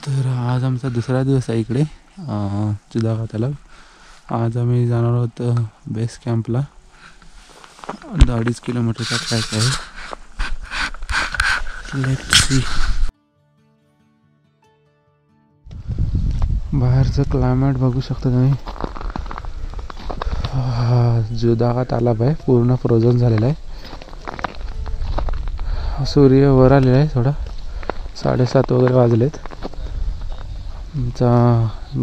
तर आज आमचा दुसरा दिवस आहे इकडे जुदागा तलाव. आज आम्ही जाणार आहोत बेस कॅम्पला. 2.5 किलोमीटरचा ट्रॅक आहे. Let's see. बाहेरचं क्लायमेट बघू शकता तुम्ही. जुदागा तलाव आहे, पूर्ण फ्रोझन झालेला आहे. सूर्य वर आलेला आहे. थोडा 7:30 वगैरे वाजलेत. आमचा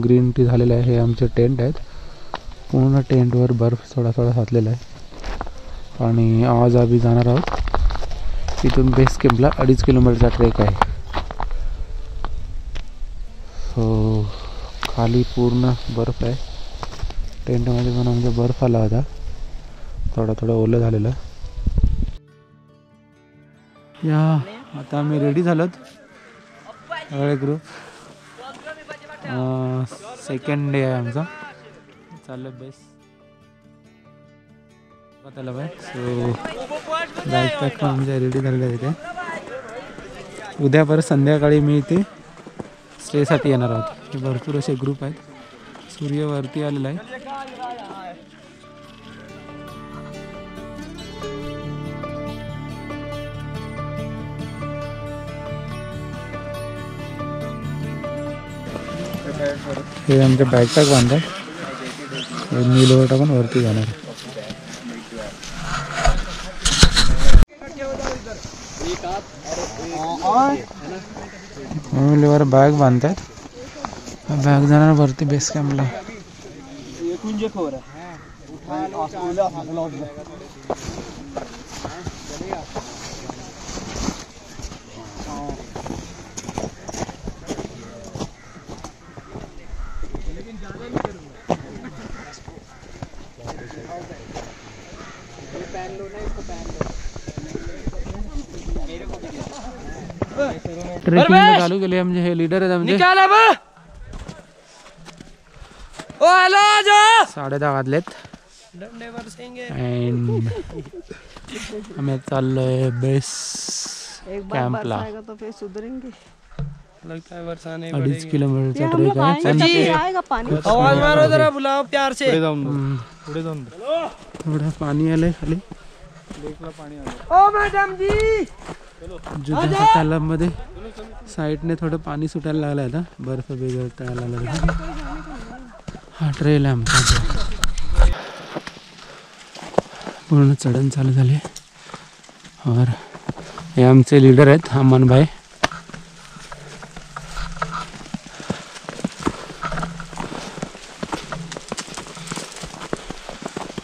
ग्रीन टी झालेला आहे. हे आमचे टेंट आहेत. पूर्ण टेंटवर बर्फ थोडा थोडा साचलेला आहे. आणि आज आम्ही जाणार आहोत इथून बेस कॅम्पला. 2.5 किलोमीटरचा ट्रेक आहे. सो खाली पूर्ण बर्फ आहे. टेंटमध्ये पण आमचा बर्फ आला होता. थोडा थोडा ओलं झालेलं. या आता आम्ही रेडी झालोत सगळे ग्रुप. सेकंड डे आहे आमचा. चाललं बेस तलाव आहे. सो बॅकपॅक पण आमच्या रेडी झालेलं आहे तिथे. उद्या परत संध्याकाळी मी इथे स्टेसाठी येणार आहोत. हे भरपूर असे ग्रुप आहेत. सूर्य वरती आलेला आहे. हे आमचे बॅकपॅक बांधतात. नीलवटा पण वरती जाणार. वर बॅग बांधतात. बॅग जाणार वरती बेस कॅम्पला. ट्रेकिंग चालू केली आमचे. हे लीडर आहेत आमचे. 10:30 वाजलेत. आम्ही चाललोय बेस कॅम्पला. 2.5 किलोमीटरचा ट्रेक आहे. थोडं पाणी आलंय खाली. जुदागा तलाव मध्ये साईडने थोडं पाणी सुटायला लागलं. आता बर्फ बिघडतायला लागला. हा ट्रेल आहे आमचा. पूर्ण चढण चालू झाली. और हे आमचे लीडर आहेत अमन भाई.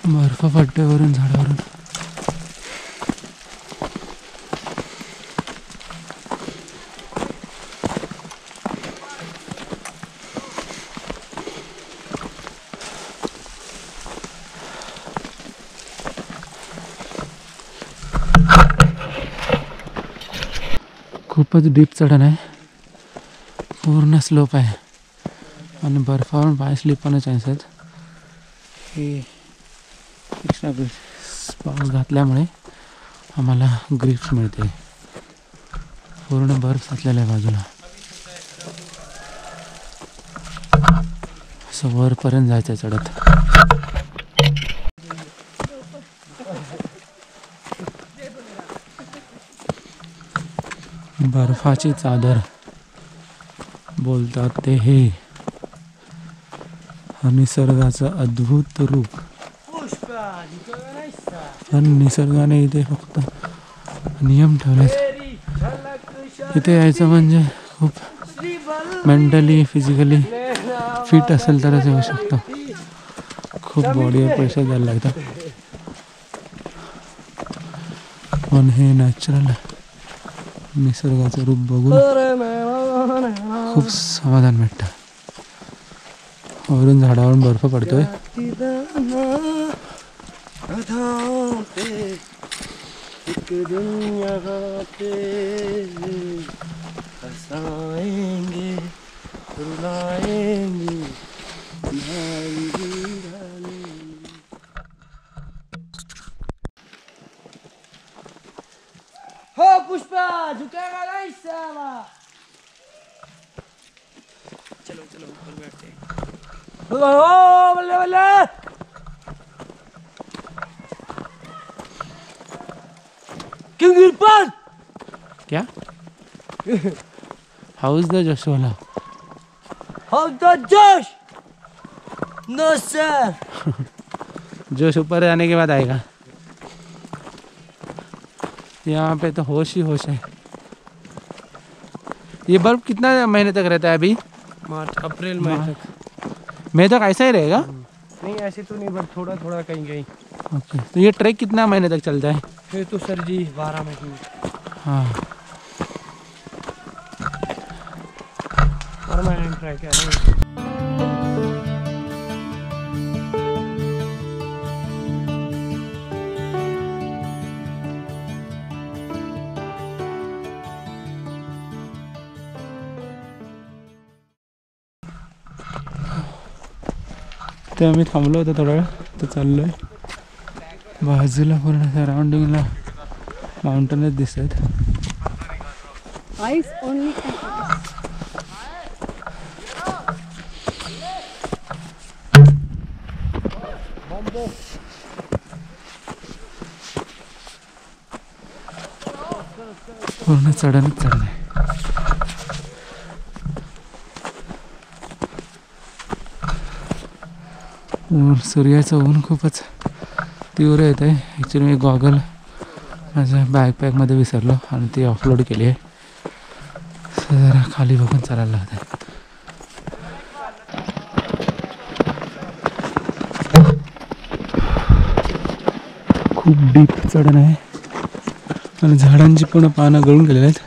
बर्फ पडते वरून झाडावरून. खूपच डीप चढण आहे. पूर्ण स्लोप आहे आणि बर्फावरून पाय स्लिप होण्याचे चान्स आहेत. हे एक्स्ट्रा पाऊस घातल्यामुळे आम्हाला ग्रिप्स मिळते. पूर्ण बर्फ साचलेला आहे बाजूला. असं वरपर्यंत जायचं आहे चढत. बर्फाची चादर बोलतात ते हे निसर्गाचं अद्भुत रूप. पण निसर्गाने इथे फक्त नियम ठेवलेत. इथे यायचं म्हणजे खूप मेंटली फिजिकली फिट असेल तरच येऊ शकतो. खूप बॉडीवर प्रेशर द्यायला लागतं. पण हे नॅचरल निसर्गाचं रूप बघून खूप समाधान भेटतं. वरून झाडावरून बर्फ पडतोय. हो पुष्पा झुकेगा नहीं साला. चलो ऊपर बैठते हैं। बल्ले बल्ले किंग इरफान क्या हाउस द जशवाला हाउ द जोश नो सर जोश ऊपर आने के बाद आएगा। यहाँ पे तो होश ही होश है। ये बर्फ कितना महीने तक रहता है अभी? मार्च अप्रैल मई तक। मई तक ऐसा ही रहेगा? नहीं ऐसे तो नहीं, बट थोड़ा थोड़ा कहीं कहीं। ओके, तो ये ट्रैक कितना महीने तक चलता है? फिर तो सर जी 12 महीने। हाँ, परमानेंट ट्रैक है ना। ते आम्ही थांबलो होतो थोडा वेळ, तर चाललो आहे बाजूला पूर्ण सराउंडिंगला माउंटनच दिसत आहेत. Eyes only. पूर्ण चढणच चढण आहे. सूर्याचं ऊन खूपच तीव्र येत आहे. ॲक्च्युली मी गॉगल माझ्या बॅकपॅकमध्ये विसरलो आणि ती ऑफलोड केली आहे. जरा खाली बघून चालायला लागत आहे. खूप डीप चढण आहे आणि झाडांची पूर्ण पानं गळून गेलेली आहेत.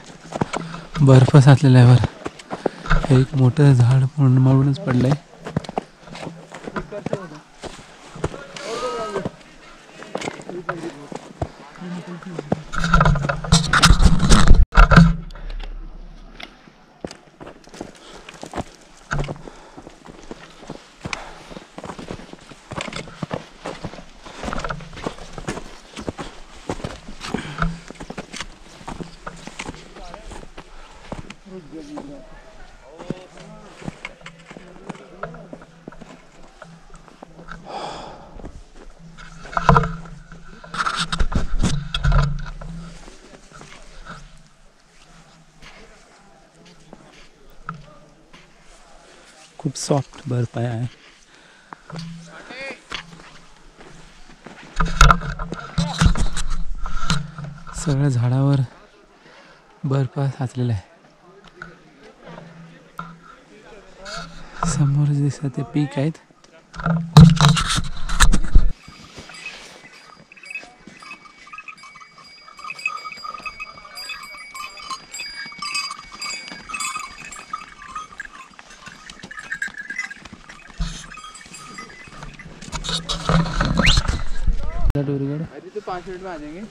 बर्फ साचलेला आहे वर. एक मोठं झाड पूर्ण मळूनच पडलं आहे. खूप सॉफ्ट बर्फ आहे. सगळ्या झाडावर बर्फ साचलेला आहे. समोर दिसत ते पीक आहेत. अभी तो 5 मिनट में आ जाएंगे.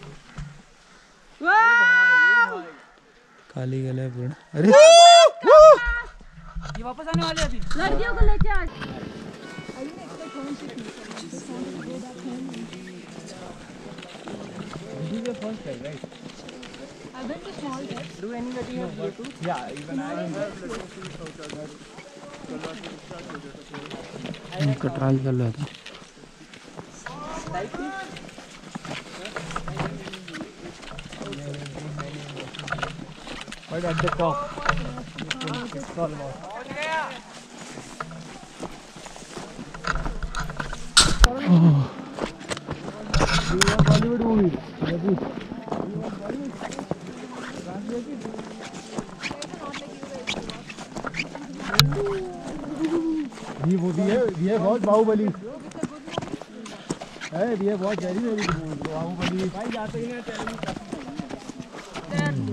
खाली गेलाय पूर्ण. अरे ये वापस आने वाले अभी. लड़कियों को लेके आ. ट्रायल चालू आहे आता. Right at the top. Bollywood movie. We have watched Bahubali. Hey, we have watched very good Bahubali. भाई जाते ही ना challenge.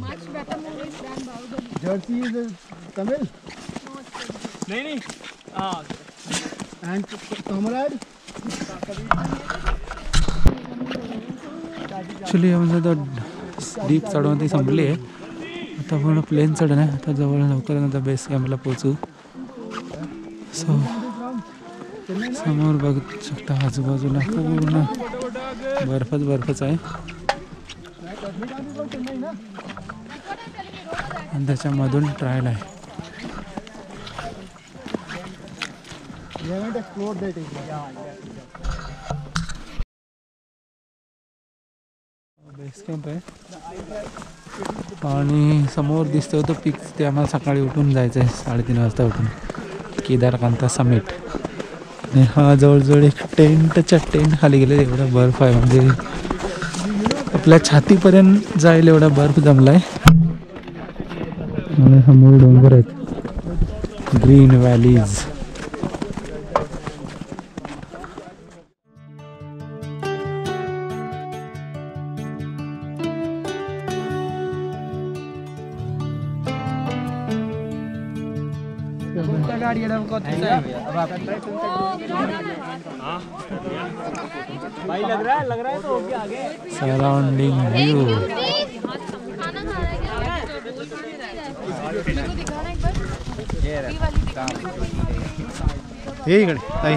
Much better movies than Bahubali. Jersey is Tamil. नहीं. And Comrade. ॲक्च्युली म्हणजे आता डीप चढवून ती संपली आहे. आता पूर्ण प्लेन चढण आहे. आता जवळ लवकर आता बेस कॅम्पला पोचू. सो समोर बघू शकता आजूबाजूला पूर्ण बर्फच आहे. आणि त्याच्यामधून ट्रायल आहे. We haven't explored that area. Base camp आहे आणि समोर दिसतं होतं पीक ते आम्हाला सकाळी उठून जायचं आहे 3:30 वाजता उठून केदारकांता समिट. आणि हा जवळजवळ एक टेंटच्या टेंट खाली गेले एवढा बर्फ आहे म्हणजे आपल्या छातीपर्यंत जाईल एवढा बर्फ जमला आहे. आणि समोर डोंगर आहेत ग्रीन व्हॅलीज. गाड़ी भाई लग रहा है तो होगी आगे. Surrounding view. हे इकडे ताई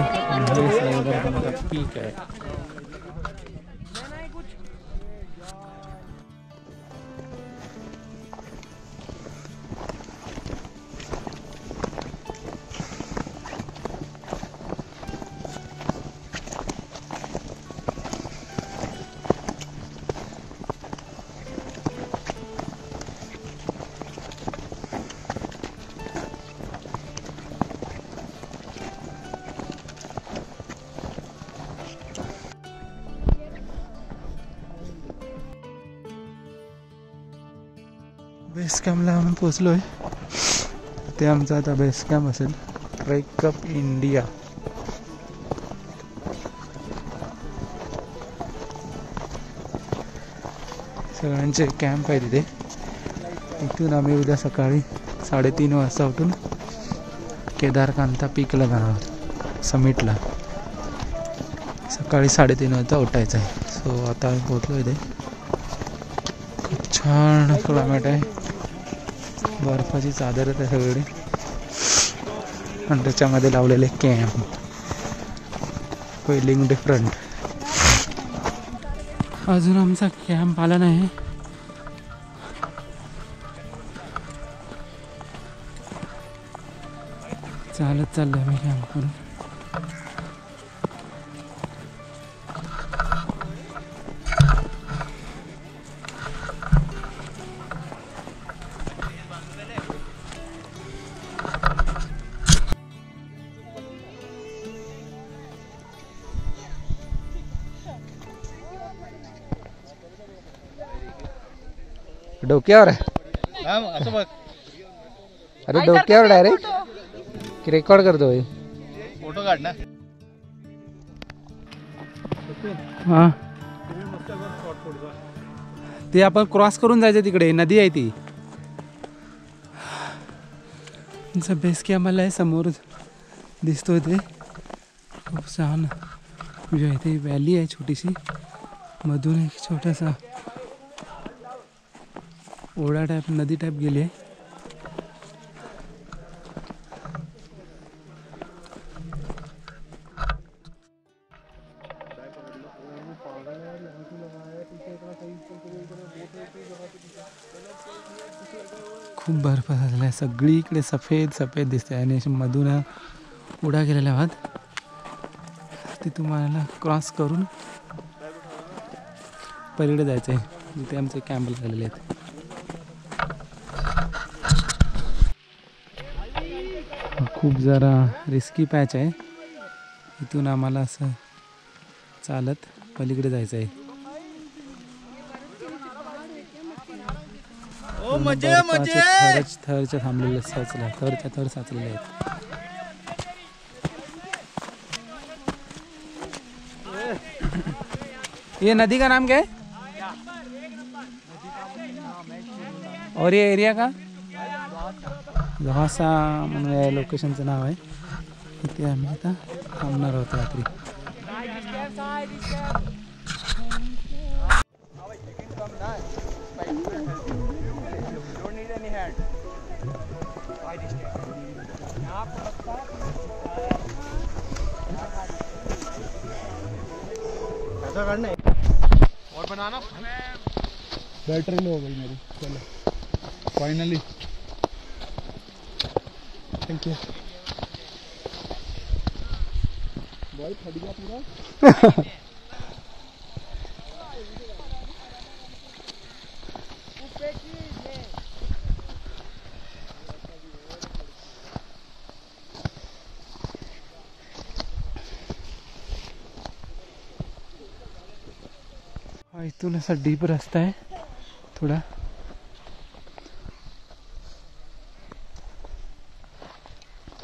पीक आहे. बेस कॅम्पला आम्ही पोचलो आहे. ते आमचा आता बेस कॅम्प असेल. Trek up India. सगळ्यांचे कॅम्प आहे तिथे. इथून आम्ही उद्या सकाळी 3:30 वाजता उठून केदारकांता पीकला जाणार आहोत समिटला. सकाळी 3:30 वाजता उठायचं आहे. सो आता आम्ही पोचलो इथे. खूप छान क्लायमेट आहे. बर्फाची चादरच आहे सगळी आणि त्याच्यामध्ये लावलेले कॅम्प. Feeling different. अजून आमचा कॅम्प आला नाही. चालत चाललोय मी कॅम्प करून. डोक्यावर असं बघ. अरे डोक्यावर डायरेक्ट की रेकॉर्ड करतोय. फोटो काढ ना. हा ते आपण क्रॉस करून जायचं तिकडे नदी आहे ती. बेस की आम्हाला आहे समोर दिसतोय ते खूप छान व्ह्यू आहे. ते व्हॅली आहे छोटीशी. मधून एक छोटासा ओढा टाईप नदी टाईप गेली आहे. खूप बर्फ झालेला आहे. सगळीकडे सफेद सफेद दिसते आणि मधून उडा गेलेला आहात. ते तुम्हाला क्रॉस करून पलीकडे जायचं आहे जिथे आमचे कॅम्प लागलेले आहेत. खूप जरा रिस्की पॅच आहे. इथून आम्हाला असं चालत पलीकडे जायचं आहे. थरच्या थांबलेले साचला थरच्या थर साचलेले आहेत. ये नदी का नाम क्या है और ये एरिया का जहासा म्हणून या लोकेशनचं नाव आहे. इथे आम्ही आता थांबणार आहोत रात्री. और बनाना बैटरी लो हो गई मेरी. चलो फाइनली थैंक यू. भाई फट गया पूरा। हा इथून असा डीप रस्ता आहे थोडा.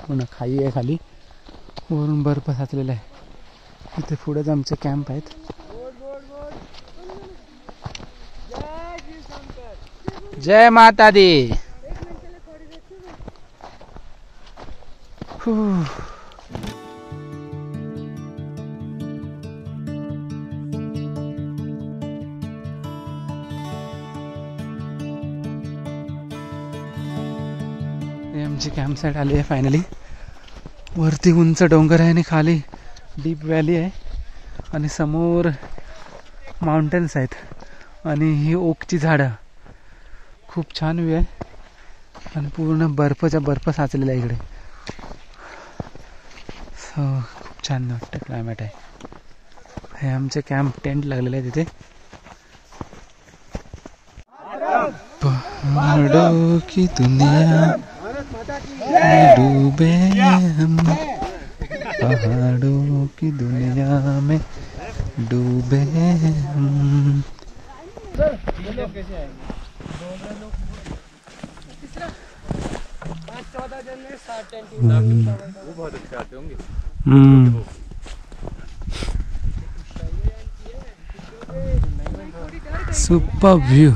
पुन्हा खाई आहे खाली, वरून बर्फ साचलेला आहे. इथे पुढेच आमचे कॅम्प आहेत. जय माता दी. आमची कॅम्प साईट आली आहे फायनली. वरती उंच डोंगर आहे आणि खाली डीप व्हॅली आहे आणि समोर माउंटेन्स आहेत आणि ही ओकची झाडं. खूप छान व्ह्यू आहे आणि पूर्ण बर्फ साचलेला आहे इकडे. खूप छान वाटतं क्लायमेट आहे. हे आमचे कॅम्प टेंट लागलेले आहे तिथे. पहाड़ों की दुनिया में डूबे हम, पहाड़ों की दुनिया में डूबे हम. Super view.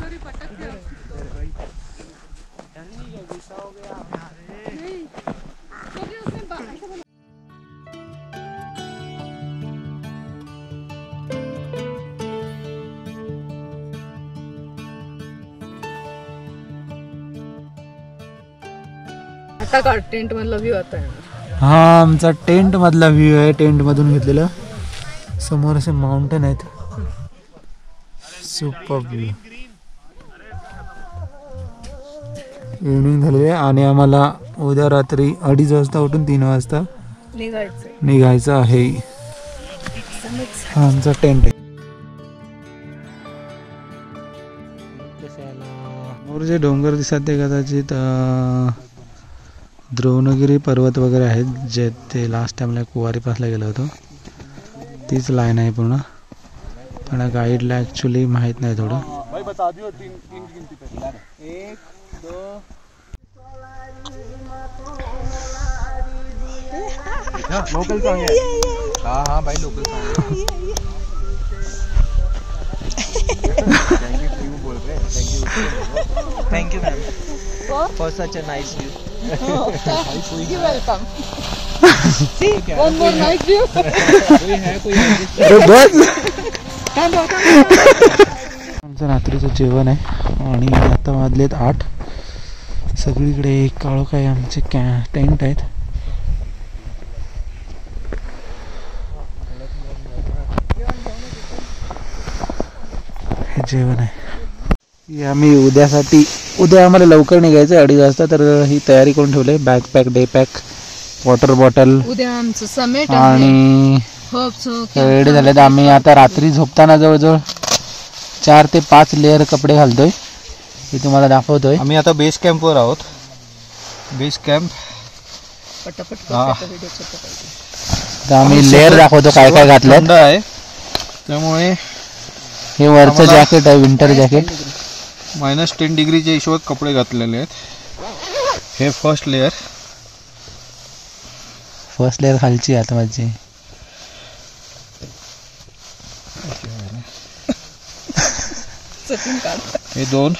आता का टेंट मधला व्ह्यू आता आहे. हा आमचा टेंट मधला व्ह्यू आहे. टेंट मधून घेतलेला. समोर असे माउंटेन आहेत. Super view. इव्हनिंग झाली आहे आणि आम्हाला उद्या रात्री 2:30 वाजता उठून 3 वाजता निघायचं आहे. हा आमचा टेंट आहे. समोर जे डोंगर दिसत ते कदाचित द्रोणगिरी पर्वत वगैरे आहेत जे ते लास्ट टाइमला कुवारी पासला गेलो होतो. तीच लाईन आहे पूर्ण. पण गाईडला ॲक्च्युली माहीत नाही थोडं. लोकल सॉन्ग है. हाँ हाँ भाई लोकल सॉन्ग है. Thank you ma'am for such a nice view. You're welcome. See, one more nice view. आमचं रात्रीचं जेवण आहे आणि आता वाजलेत 8. सगळीकडे काळोख आहे. आमचे टेंट आहेत. हे जेवण आहे. आम्ही उद्या आम्हाला लवकर निघायचं 2:30 वाजता. तर ही तयारी करून ठेवली. Backpack, day pack, water bottle उद्या आमचं समेट आणि रेडी झाले. तर आम्ही आता रात्री झोपताना जवळजवळ 4 ते 5 लेअर कपडे घालतोय. हे तुम्हाला दाखवतोय. आम्ही आता बेस कॅम्पवर आहोत. Base camp. तर आम्ही लेअर दाखवतो काय काय घातलं आहे. त्यामुळे हे वरचं जॅकेट आहे, विंटर जॅकेट. -10 डिग्रीच्या हिशोबात कपडे घातलेले आहेत. हे फर्स्ट लेअर खालची आता माझी. हे 2.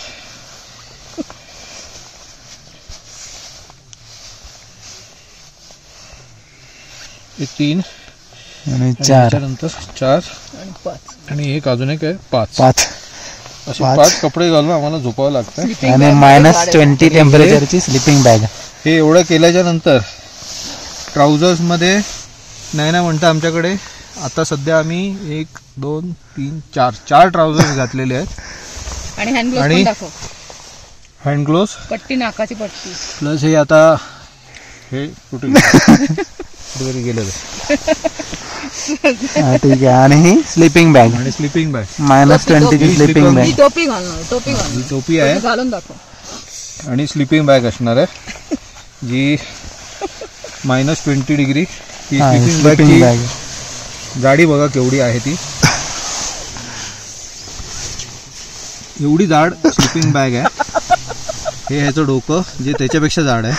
हे 3 आणि 4 नंतर 4 आणि एक अजून एक आहे 5. असे 5 कपडे घालून आम्हाला झोपावं लागतं. आणि -20 टेम्परेचरची स्लीपिंग बॅग. हे एवढं केल्याच्या नंतर ट्राउझर्स मध्ये नाही ना म्हणता आमच्याकडे आता सध्या आम्ही 1 2 3 4 ट्राउझर्स घातलेले आहेत. आणि हँड दाखव. हँड ग्लोव्स, पट्टी, नाकाची पट्टी प्लस हे आता हे कुठे कुठेतरी गेलं ते. ठीक आहे. आणि ही स्लीपिंग बॅग आणि स्लिपिंग बॅग -20ची स्लीपिंग ही बॅग. टोपी घालणार टोपी घालणार ही टोपी आहे घालून दाखव. आणि स्लिपिंग बॅग असणार आहे जी -20 डिग्री. ही स्लिपिंग स्लीपिंग बॅगची बॅग. जाडी बघा केवढी आहे ती. एवढी जाड स्लिपिंग बॅग आहे. हे ह्याचं डोकं जे त्याच्यापेक्षा जाड आहे.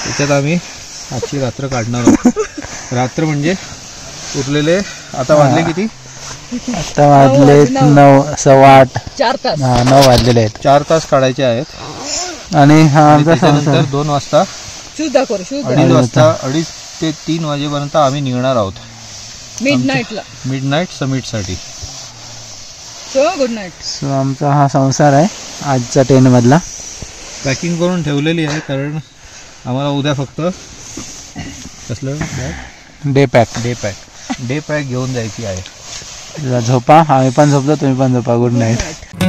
त्याच्यात आम्ही आजची रात्र काढणार आहोत. रात्र म्हणजे उरलेले आता वाजले किती? आता वाजले 9:15. 4 तास 9 वाजलेले आहेत. 4 तास काढायचे आहेत. आणि हा आणि आमचा त्याच्यानंतर संसार. 2 वाजता शूज दाखव शूज 2:30 वाजता 2:30 ते 3 वाजेपर्यंत आम्ही निघणार आहोत मिडनाईटला. मिडनाईट समिटसाठी. So good night. सो आमचा हा संसार आहे आजचा टेंट मधला. पॅकिंग करून ठेवलेली आहे कारण आम्हाला उद्या फक्त कसलं डे पॅक. डे पॅक घेऊन जायची आहे. झोपा. आम्ही पण झोपतो, तुम्ही पण झोपा. Good night.